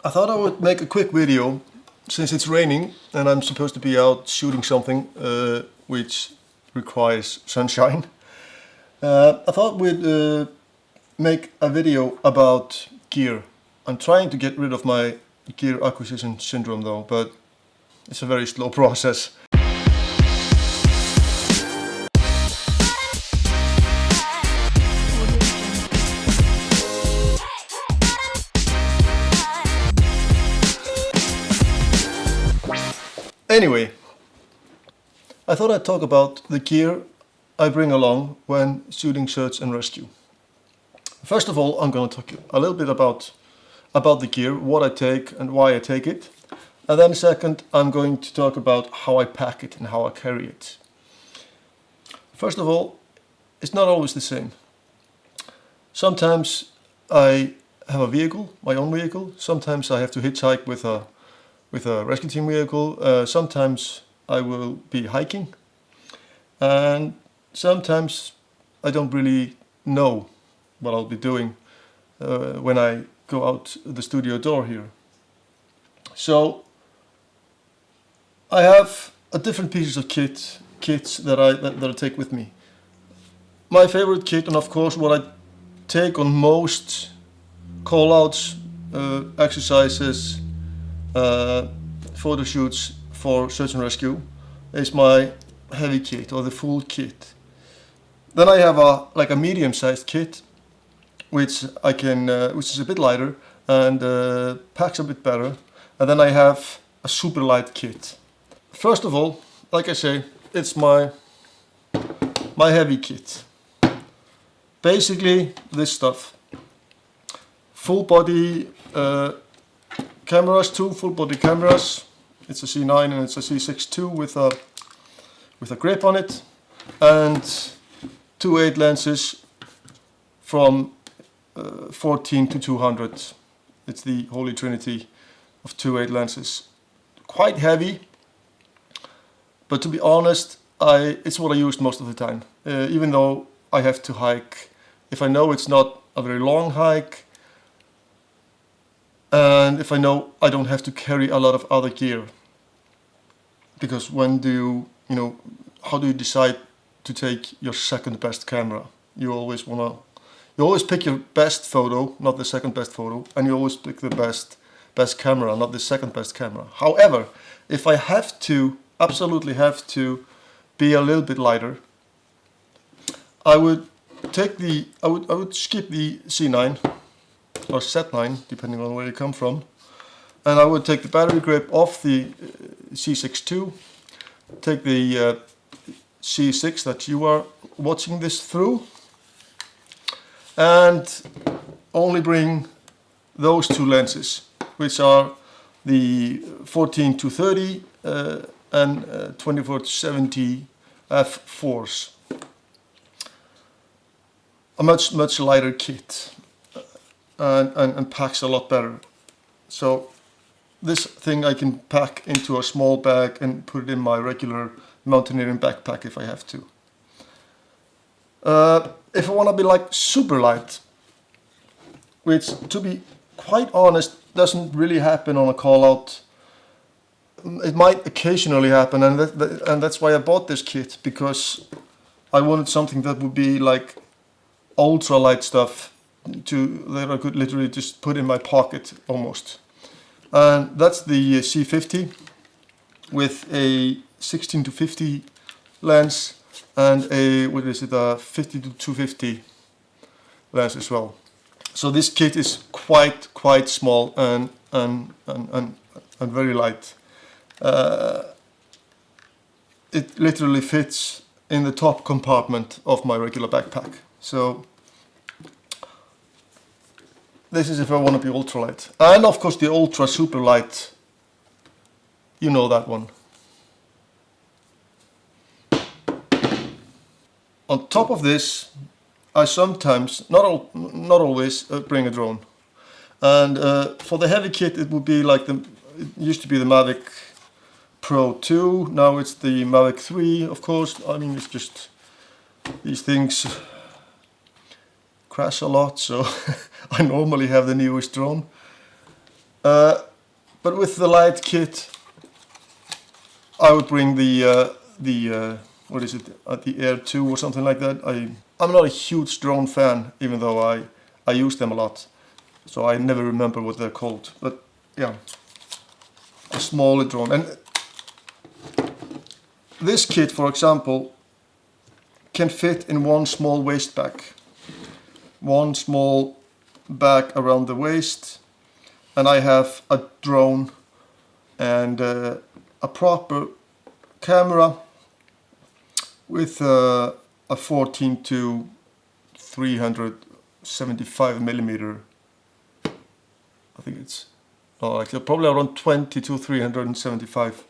I thought I would make a quick video since it's raining and I'm supposed to be out shooting something which requires sunshine. I thought we'd make a video about gear. I'm trying to get rid of my gear acquisition syndrome though, but it's a very slow process. Anyway, I thought I'd talk about the gear I bring along when shooting search and rescue. First of all, I'm going to talk a little bit about the gear, what I take and why I take it. And then second, I'm going to talk about how I pack it and how I carry it. First of all, it's not always the same. Sometimes I have a vehicle, my own vehicle. Sometimes I have to hitchhike with a rescue team vehicle. Sometimes I will be hiking, and sometimes I don't really know what I'll be doing when I go out the studio door here. So I have a different pieces of kits that I take with me. My favorite kit, and of course what I take on most call-outs, exercises, photo shoots for search and rescue, is my heavy kit or the full kit. Then I have a medium-sized kit, which is a bit lighter and packs a bit better. And then I have a super light kit. First of all, like I say, it's my heavy kit. Basically, this stuff. Full body cameras, two full body cameras. It's a C9 and it's a C6 II with a grip on it, and 2.8 lenses from 14 to 200. It's the holy trinity of 2.8 lenses. Quite heavy, but to be honest, it's what I use most of the time. Even though I have to hike, if I know it's not a very long hike, and if I know I don't have to carry a lot of other gear. Because when how do you decide to take your second best camera? You always pick your best photo, not the second best photo, and you always pick the best camera, not the second best camera. However, if I absolutely have to be a little bit lighter, I would skip the C9 or Z9, depending on where you come from, and I would take the battery grip off the C6 II, take the C6 that you are watching this through, and only bring those two lenses, which are the 14 to 30 and 24 to 70 f4s. A much lighter kit. And packs a lot better. So this thing I can pack into a small bag and put it in my regular mountaineering backpack if I have to. If I want to be like super light, which to be quite honest doesn't really happen on a call out. It might occasionally happen, and that's why I bought this kit, because I wanted something that would be like ultra light stuff that I could literally just put in my pocket almost. And that's the C50 with a 16 to 50 lens and a 50 to 250 lens as well. So this kit is quite small and very light. It literally fits in the top compartment of my regular backpack. So this is if I want to be ultra light. And of course the ultra super light, you know that one. On top of this, I sometimes, not always, bring a drone. And for the heavy kit it would be like it used to be the Mavic Pro 2, now it's the Mavic 3 of course. I mean, it's just, these things crash a lot, so I normally have the newest drone. But with the light kit, I would bring the what is it? The Air 2 or something like that. I'm not a huge drone fan, even though I use them a lot. So I never remember what they're called. But yeah, a smaller drone. And this kit, for example, can fit in one small waist bag. One small bag around the waist. And I have a drone and a proper camera with a 14 to 375 millimeter. I think it's probably around 20 to 375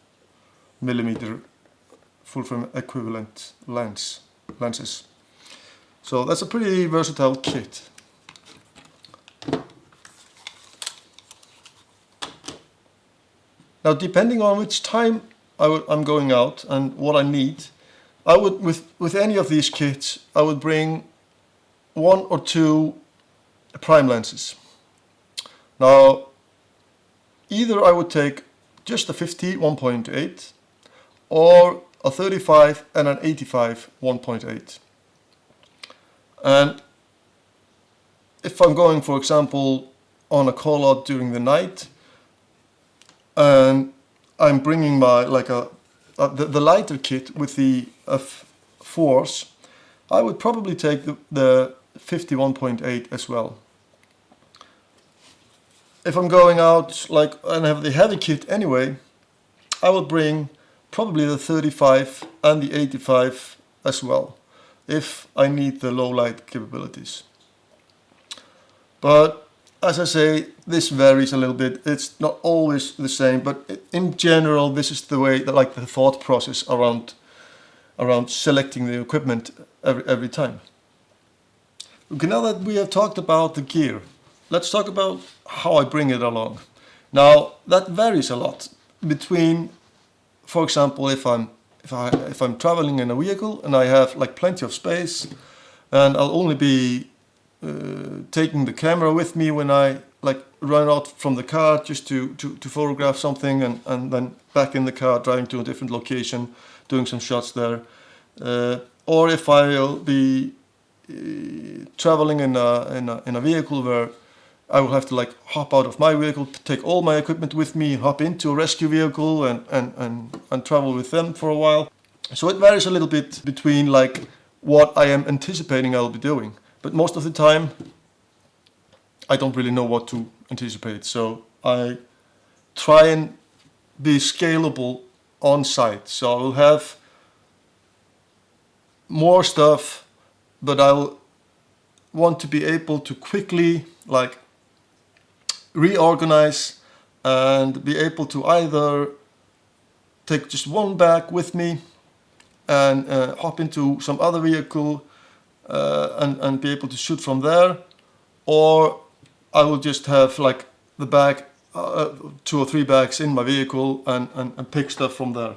millimeter full frame equivalent lenses. So that's a pretty versatile kit. Now, depending on which time I'm going out and what I need, I would, with any of these kits, I would bring 1 or 2 prime lenses. Now, either I would take just a 50 1.8 or a 35 and an 85 1.8. And if I'm going, for example, on a call out during the night, and I'm bringing my the lighter kit with the F4s, I would probably take the 51.8 as well. If I'm going out and have the heavy kit anyway, I will bring probably the 35 and the 85 as well, if I need the low light capabilities. But as I say, this varies a little bit. It's not always the same, but in general, this is the way that the thought process around selecting the equipment every time. Okay, now that we have talked about the gear, let's talk about how I bring it along. Now, that varies a lot between, for example, if I'm traveling in a vehicle and I have plenty of space, and I'll only be taking the camera with me when I run out from the car just to photograph something, and then back in the car driving to a different location, doing some shots there. Or if I'll be traveling in a vehicle where I will have to hop out of my vehicle, take all my equipment with me, hop into a rescue vehicle and travel with them for a while. So it varies a little bit between what I am anticipating I'll be doing. But most of the time, I don't really know what to anticipate. So I try and be scalable on site. So I will have more stuff, but I'll want to be able to quickly reorganize and be able to either take just one bag with me and hop into some other vehicle and be able to shoot from there, or I will just have the bag, 2 or 3 bags in my vehicle and pick stuff from there.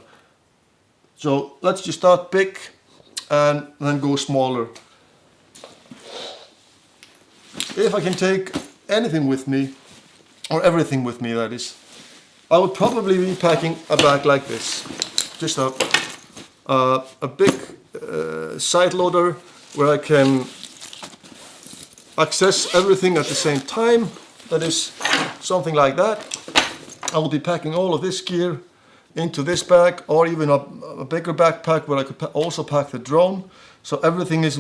So let's just start big and then go smaller. If I can take anything with me, or everything with me that is, I would probably be packing a bag like this. Just a big side loader where I can access everything at the same time. That is something like that. I will be packing all of this gear into this bag, or even a bigger backpack where I could also pack the drone. So everything is,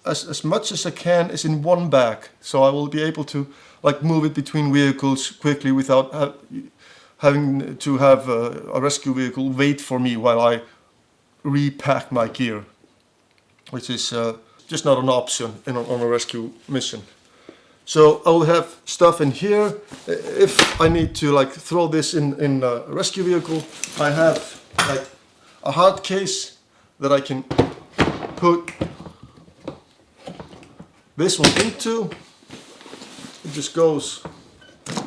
as much as I can, is in one bag. So I will be able to move it between vehicles quickly without having to have a rescue vehicle wait for me while I repack my gear, which is just not an option on a rescue mission. So I will have stuff in here. If I need to throw this in a rescue vehicle, I have a hard case that I can put this one into. It just goes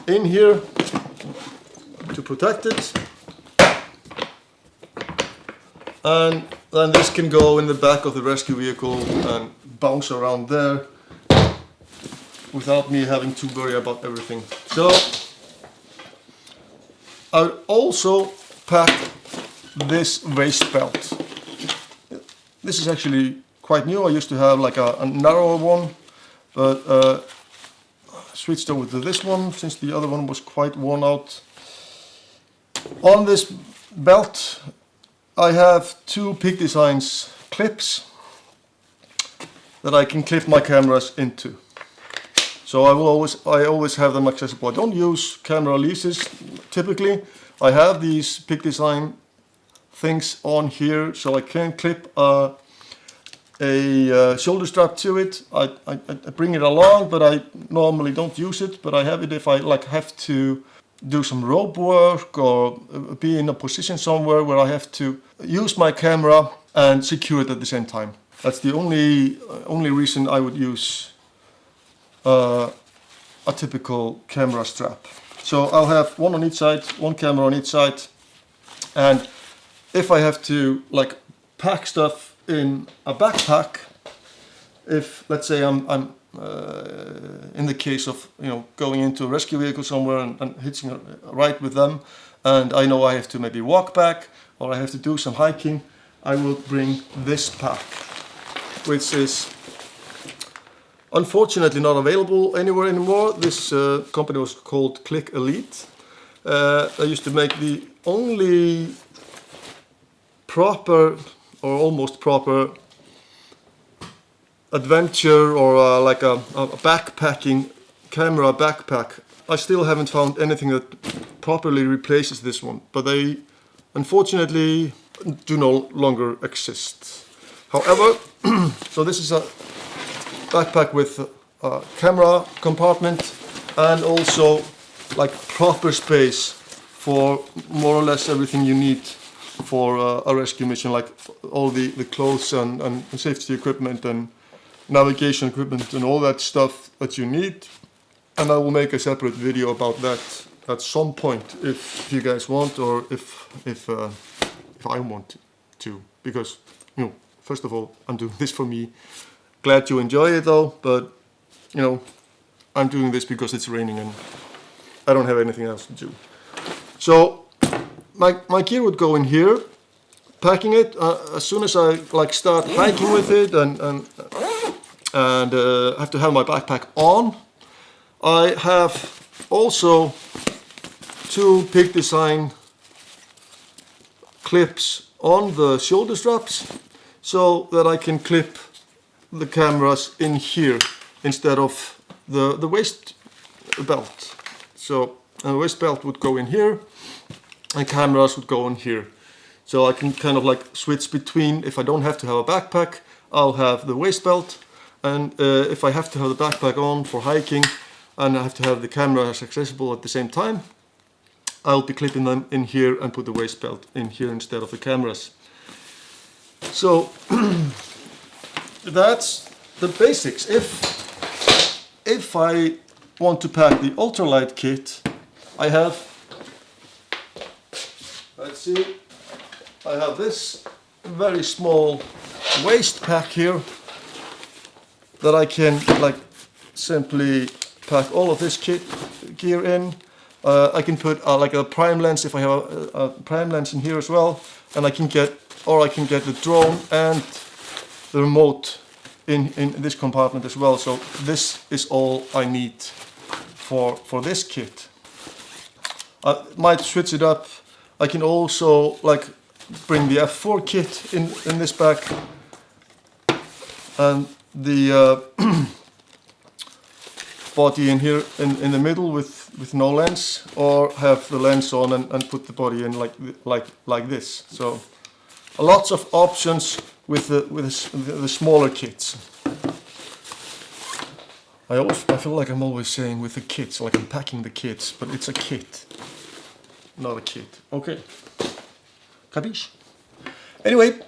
in here to protect it, and then this can go in the back of the rescue vehicle and bounce around there without me having to worry about everything. So I would also pack this waist belt. This is actually quite new. I used to have like a narrower one, but switched over to this one since the other one was quite worn out. On this belt I have two Peak Designs clips that I can clip my cameras into. So I always have them accessible. I don't use camera leases typically. I have these Peak Design things on here, so I can clip a shoulder strap to it. I bring it along, but I normally don't use it. But I have it if I have to do some rope work or be in a position somewhere where I have to use my camera and secure it at the same time. That's the only reason I would use a typical camera strap. So I'll have one on each side, one camera on each side, and if I have to pack stuff in a backpack, if let's say I'm in the case of going into a rescue vehicle somewhere and hitching a ride with them, and I know I have to maybe walk back or I have to do some hiking, I will bring this pack, which is unfortunately not available anywhere anymore. This company was called Click Elite. They used to make the only proper or almost proper adventure or like a backpacking camera backpack. I still haven't found anything that properly replaces this one, but they unfortunately do no longer exist. However, so this is a backpack with a camera compartment and also like proper space for more or less everything you need for a rescue mission, like all the clothes and safety equipment and navigation equipment and all that stuff that you need. And I will make a separate video about that at some point if you guys want, or if I want to, because first of all, I'm doing this for me. Glad you enjoy it though, but I'm doing this because it's raining and I don't have anything else to do. So my gear would go in here, packing it as soon as I start hiking with it and have to have my backpack on. I have also two Peak Design clips on the shoulder straps so that I can clip the cameras in here instead of the waist belt. So the waist belt would go in here and cameras would go in here. So I can kind of switch between. If I don't have to have a backpack, I'll have the waist belt, and if I have to have the backpack on for hiking and I have to have the cameras accessible at the same time, I'll be clipping them in here and put the waist belt in here instead of the cameras. So that's the basics. If I want to pack the ultralight kit, I have, let's see, I have this very small waist pack here that I can simply pack all of this gear in. I can put a prime lens if I have a prime lens in here as well, and I can get the drone and the remote in this compartment as well. So this is all I need for this kit. I might switch it up. I can also bring the F4 kit in this bag and the body in here in the middle with no lens, or have the lens on and put the body in like this. So lots of options with the smaller kits. I feel like I'm always saying with the kits, like I'm packing the kits, but it's a kit, not a kit. Okay, capiche? Anyway,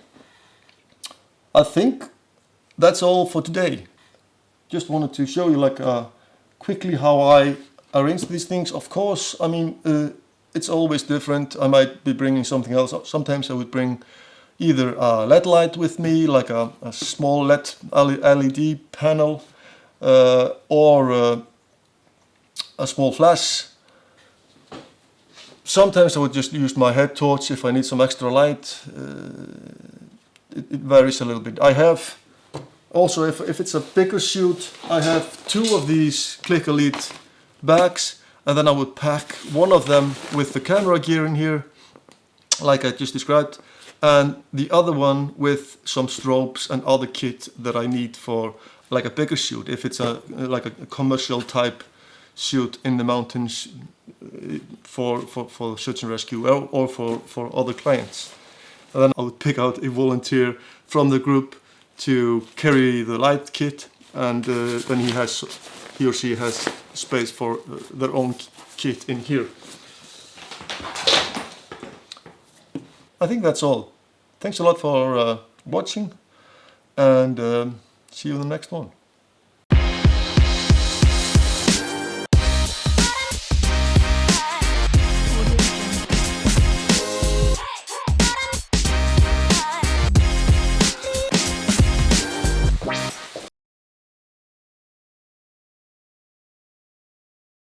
I think that's all for today. Just wanted to show you quickly how I arrange these things. Of course, I mean, it's always different. I might be bringing something else. Sometimes I would bring either a LED light with me, like a small LED panel, or a small flash, sometimes I would just use my head torch if I need some extra light. It varies a little bit. I have also, if it's a bigger shoot, I have 2 of these Click Elite bags, and then I would pack one of them with the camera gear in here, like I just described, and the other one with some strobes and other kit that I need for like a bigger shoot. If it's like a commercial type shoot in the mountains for search and rescue or for other clients. And then I would pick out a volunteer from the group to carry the light kit, and then he or she has space for their own kit in here. I think that's all. Thanks a lot for watching, and see you in the next one.